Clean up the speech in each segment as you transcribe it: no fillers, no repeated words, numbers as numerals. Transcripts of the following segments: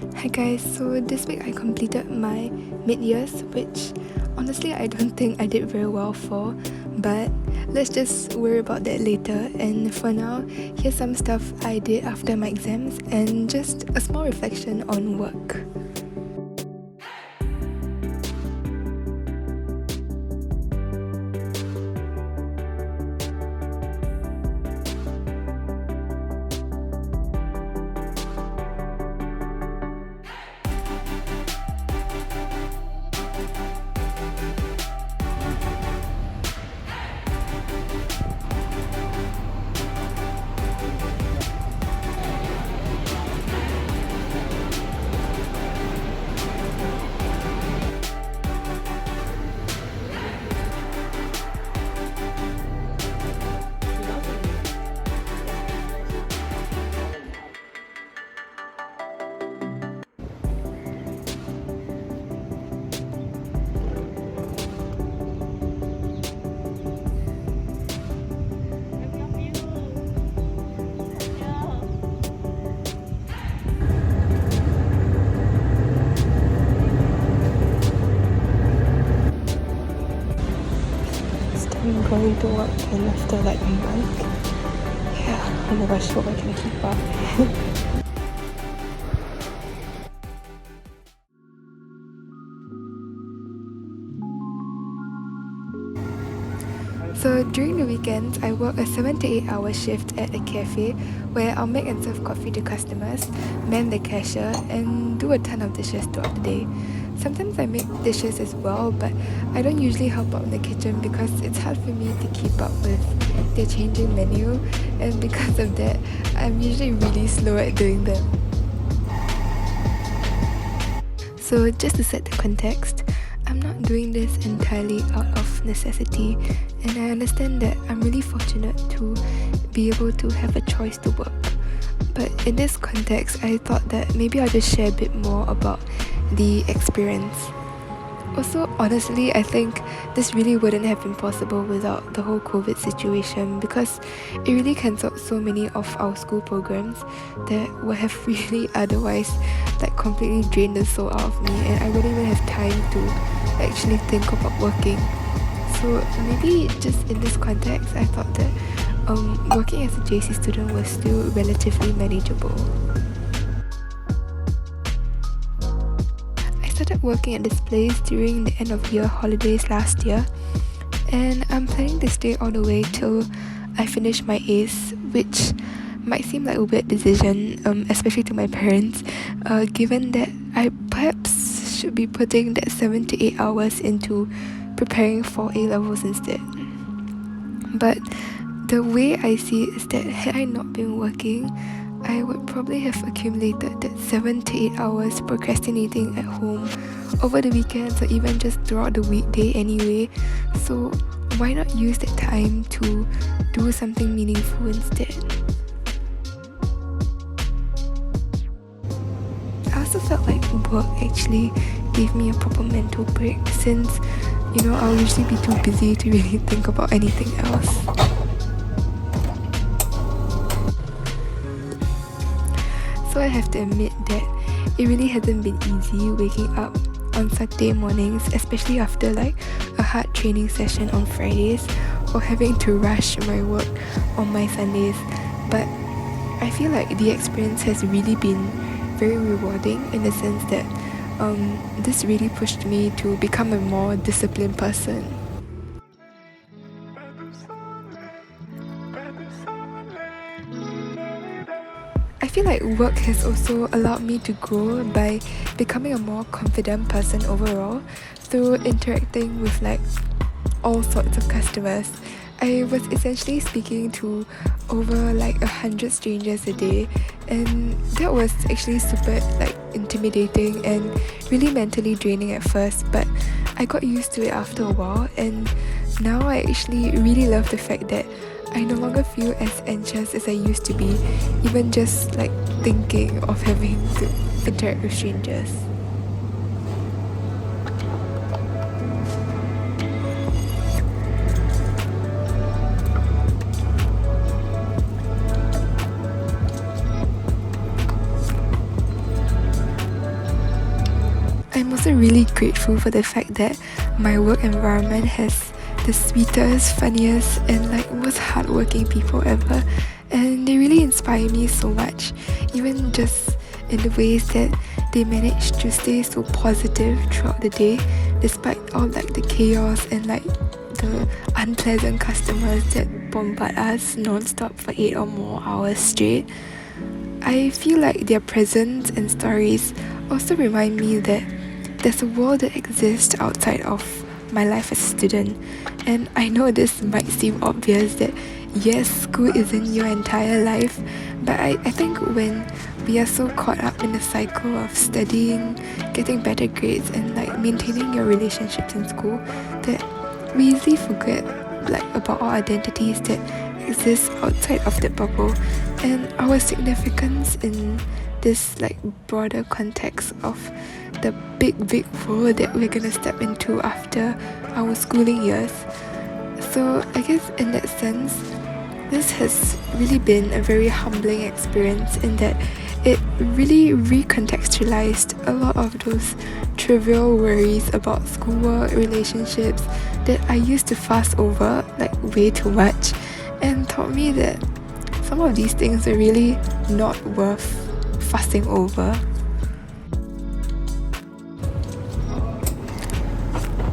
Hi guys, so this week I completed my mid-years, which honestly I don't think I did very well for, but let's just worry about that later. And for now, here's some stuff I did after my exams and just a small reflection on work. I'm going to work and after like a month, yeah, oh my gosh, hope I can keep up. So during the weekends, I work a 7 to 8 hour shift at a cafe where I'll make and serve coffee to customers, man the cashier, and do a ton of dishes throughout the day. Sometimes I make dishes as well, but I don't usually help out in the kitchen because it's hard for me to keep up with their changing menu, and because of that, I'm usually really slow at doing them. So just to set the context, I'm not doing this entirely out of necessity, and I understand that I'm really fortunate to be able to have a choice to work. But in this context, I thought that maybe I'll just share a bit more about the experience. Also, honestly, I think this really wouldn't have been possible without the whole COVID situation, because it really cancelled so many of our school programs that would have really otherwise like completely drained the soul out of me, and I wouldn't even have time to actually think about working. So maybe just in this context, I thought that working as a JC student was still relatively manageable. I started working at this place during the end of year holidays last year, and I'm planning to stay all the way till I finish my A's, which might seem like a weird decision, especially to my parents, given that I perhaps should be putting that 7 to 8 hours into preparing for A-levels instead. But the way I see it is that had I not been working, I would probably have accumulated that 7 to 8 hours procrastinating at home over the weekends or even just throughout the weekday anyway. So why not use that time to do something meaningful instead? I also felt like work actually gave me a proper mental break, since I'll usually be too busy to really think about anything else. So I have to admit that it really hasn't been easy waking up on Saturday mornings, especially after like a hard training session on Fridays, or having to rush my work on my Sundays. But I feel like the experience has really been very rewarding, in the sense that this really pushed me to become a more disciplined person. I feel like work has also allowed me to grow by becoming a more confident person overall through interacting with like all sorts of customers. I was essentially speaking to over like 100 strangers a day, and that was actually super like intimidating and really mentally draining at first, but I got used to it after a while, and now I actually really love the fact that I no longer feel as anxious as I used to be, even just like thinking of having to interact with strangers. also really grateful for the fact that my work environment has the sweetest, funniest, and like most hardworking people ever, and they really inspire me so much, even just in the ways that they manage to stay so positive throughout the day despite all like the chaos and like the unpleasant customers that bombard us non-stop for 8 or more hours straight. I feel like their presence and stories also remind me that there's a world that exists outside of my life as a student. And I know this might seem obvious that yes, school isn't your entire life, but I think when we are so caught up in the cycle of studying, getting better grades, and like maintaining your relationships in school, that we easily forget like about our identities that exist outside of that bubble and our significance in this like broader context of the big world that we're gonna step into after our schooling years. So I guess in that sense, this has really been a very humbling experience in that it really recontextualized a lot of those trivial worries about schoolwork, relationships that I used to fuss over like way too much, and taught me that some of these things are really not worth fussing over.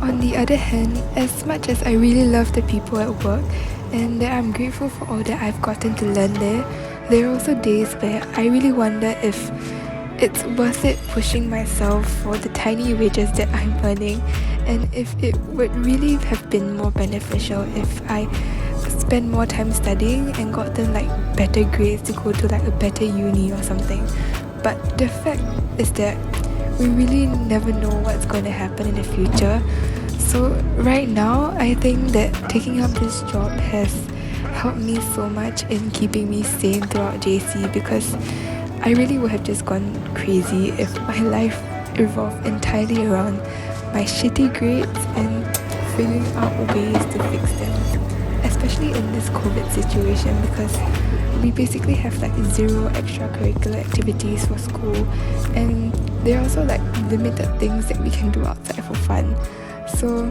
On the other hand, as much as I really love the people at work and that I'm grateful for all that I've gotten to learn there are also days where I really wonder if it's worth it pushing myself for the tiny wages that I'm earning, and if it would really have been more beneficial if I spent more time studying and gotten like better grades to go to like a better uni or something. But the fact is that we really never know what's going to happen in the future. So right now, I think that taking up this job has helped me so much in keeping me sane throughout JC, because I really would have just gone crazy if my life revolved entirely around my shitty grades and figuring out ways to fix them, especially in this COVID situation, because we basically have like 0 extracurricular activities for school, and there are also like limited things that we can do outside for fun. So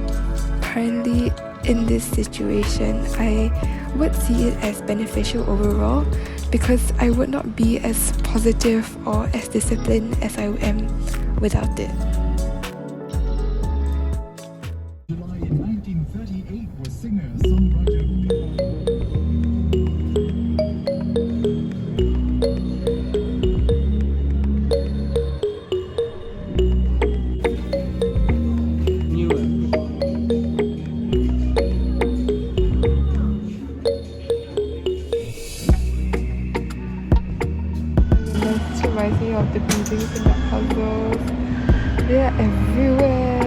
currently in this situation, I would see it as beneficial overall, because I would not be as positive or as disciplined as I am without it. July in 1938 was singer-songwriter This reminds me of the buildings and the puzzles. They are everywhere.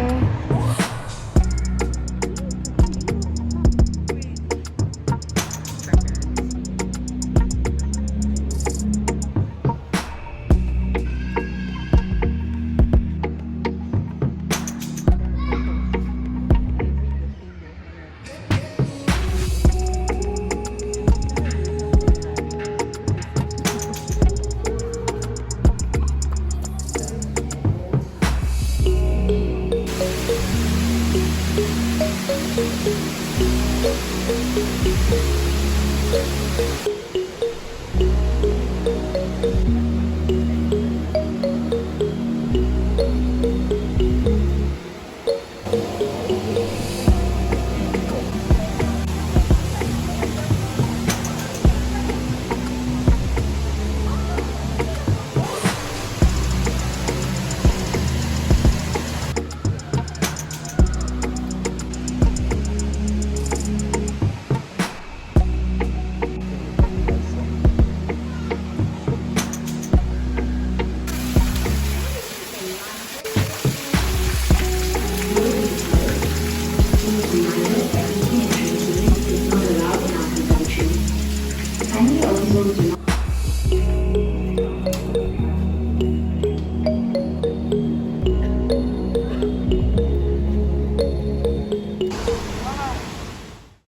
Kindly also do not